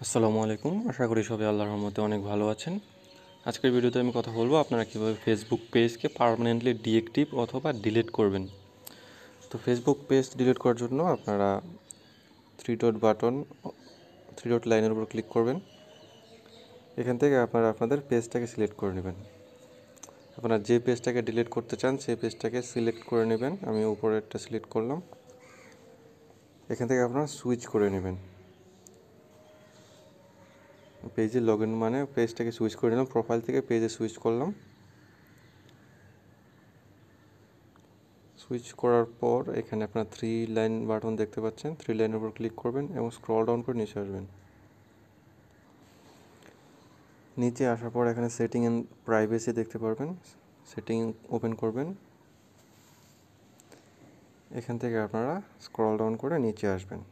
আসসালামু আলাইকুম। আশা করি সবাই আল্লাহর রহমতে অনেক ভালো আছেন। আজকের ভিডিওতে আমি কথা বলবো আপনারা কীভাবে ফেসবুক পেজকে পার্মানেন্টলি ডিএক্টিভ অথবা ডিলিট করবেন। তো ফেসবুক পেজ ডিলিট করার জন্য আপনারা থ্রি ডট লাইনের উপর ক্লিক করবেন। এখান থেকে আপনারা আপনাদের পেজটাকে সিলেক্ট করে নেবেন। আপনারা যে পেজটাকে ডিলিট করতে চান সেই পেজটাকে সিলেক্ট করে নেবেন। আমি উপরেরটা সিলেক্ট করলাম। এখান থেকে আপনারা সুইচ করে নেবেন। পেজে লগ ইন মানে পেজটাকে সুইচ করে নিলাম, প্রোফাইল থেকে পেজে সুইচ করলাম। সুইচ করার পর এখানে আপনার থ্রি লাইন বাটন দেখতে পাচ্ছেন, থ্রি লাইনের উপর ক্লিক করবেন এবং স্ক্রল ডাউন করে নিচে আসবেন। নিচে আসার পর এখানে সেটিং অ্যান্ড প্রাইভেসি দেখতে পারবেন, সেটিং ওপেন করবেন। এখান থেকে আপনারা স্ক্রল ডাউন করে নিচে আসবেন।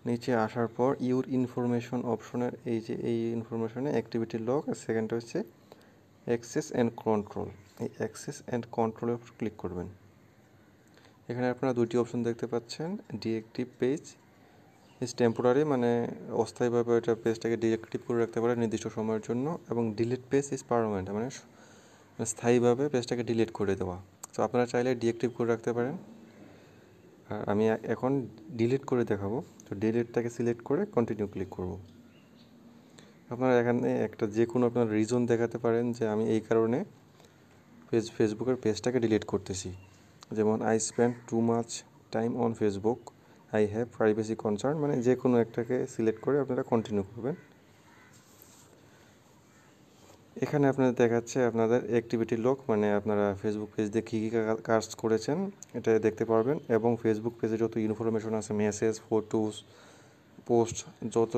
নিচে আসার পর ইউর ইনফরমেশন অপশনের এই ইনফরমেশনে অ্যাক্টিভিটি লগ আর সেকেন্ডটা হচ্ছে অ্যাক্সেস অ্যান্ড কন্ট্রোল। এই অ্যাক্সেস অ্যান্ড কন্ট্রোলের উপর ক্লিক করবেন। এখানে আপনারা দুটি অপশন দেখতে পাচ্ছেন, ডিএক্টিভ পেজ ইজ টেম্পোরারি মানে অস্থায়ীভাবে ওইটা পেজটাকে ডিএক্টিভ করে রাখতে পারে নির্দিষ্ট সময়ের জন্য, এবং ডিলিট পেজ ইজ পারমানেন্ট মানে স্থায়ীভাবে পেজটাকে ডিলিট করে দেওয়া। তো আপনারা চাইলে ডিএক্টিভ করে রাখতে পারেন। আর আমি এখন ডিলিট করে দেখাবো। তো ডিলিটটাকে সিলেক্ট করে কন্টিনিউ ক্লিক করব। আপনারা এখানে একটা যে কোনো আপনার রিজন দেখাতে পারেন যে আমি এই কারণে ফেসবুকের পেজটাকে ডিলিট করতেছি। যেমন I spend too much time on Facebook, I have privacy concern, মানে যে কোনো একটাকে সিলেক্ট করে আপনারা কন্টিনিউ করবেন। এখানে আপনাদের দেখাচ্ছে আপনাদের অ্যাক্টিভিটি লগ, মানে আপনারা ফেসবুক পেজ দিয়ে কী কী কাজ করেছেন এটা দেখতে পারবেন, এবং ফেসবুক পেজে যত ইনফরমেশন আছে, মেসেজ, ফটোস, পোস্ট, যত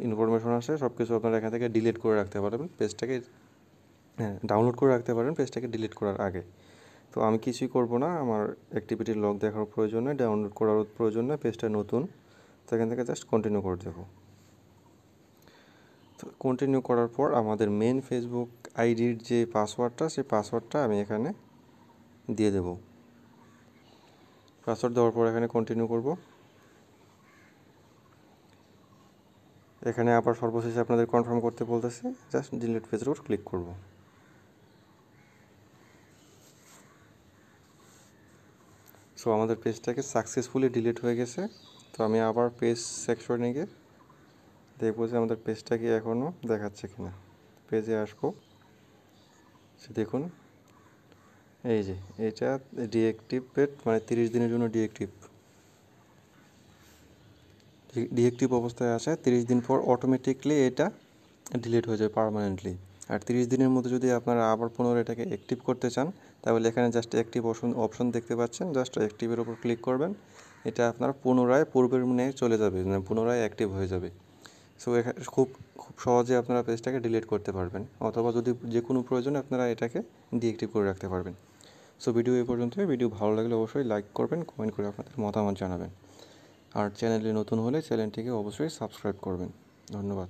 ইনফরমেশন আছে সব কিছু আপনারা এখান থেকে ডিলিট করে রাখতে পারবেন। পেজটাকে ডাউনলোড করে রাখতে পারেন পেজটাকে ডিলিট করার আগে। তো আমি কিছুই করব না, আমার অ্যাক্টিভিটি লগ দেখার প্রয়োজন নেই, ডাউনলোড করার প্রয়োজন নেই, পেজটা নতুন। তো এখান থেকে জাস্ট কন্টিনিউ করে দেবো। তো কন্টিনিউ করার পর আমাদের মেন ফেসবুক আইডির যে পাসওয়ার্ডটা, সেই পাসওয়ার্ডটা আমি এখানে দিয়ে দেব। পাসওয়ার্ড দেওয়ার পর এখানে কন্টিনিউ করব। এখানে আবার সর্বশেষে আপনাদের কনফার্ম করতে বলতেছে, জাস্ট ডিলিট পেজের উপর ক্লিক করব। সো আমাদের পেজটাকে সাকসেসফুলি ডিলিট হয়ে গেছে। তো আমি আবার পেজ সেকশনে গিয়ে দেখবো যে আমাদের পেজটা কি এখনও দেখাচ্ছে কিনা। পেজে আসবো, সে দেখুন এই যে এটা ডিএক্টিভেট মানে 30 দিনের জন্য ডিএক্টিভ অবস্থায় আসে। 30 দিন পর অটোমেটিকলি এটা ডিলিট হয়ে যায় পার্মানেন্টলি। আর 30 দিনের মধ্যে যদি আপনারা আবার পুনরায় এটাকে অ্যাক্টিভ করতে চান, তাহলে এখানে জাস্ট অ্যাক্টিভ অপশন দেখতে পাচ্ছেন, জাস্ট অ্যাক্টিভের উপর ক্লিক করবেন। এটা আপনার পুনরায় পূর্বের নিয়ে চলে যাবে, মানে পুনরায় অ্যাক্টিভ হয়ে যাবে। সো এখানে খুব খুব সহজে আপনারা পেজটাকে ডিলিট করতে পারবেন, অথবা যদি যে কোনো প্রয়োজনে আপনারা এটাকে ডিঅ্যাক্টিভ করে রাখতে পারবেন। সো ভিডিও এই পর্যন্তই। ভিডিও ভালো লাগলে অবশ্যই লাইক করবেন, কমেন্ট করে আপনাদের মতামত জানাবেন। আর চ্যানেলে নতুন হলে চ্যানেলটিকে অবশ্যই সাবস্ক্রাইব করবেন। ধন্যবাদ।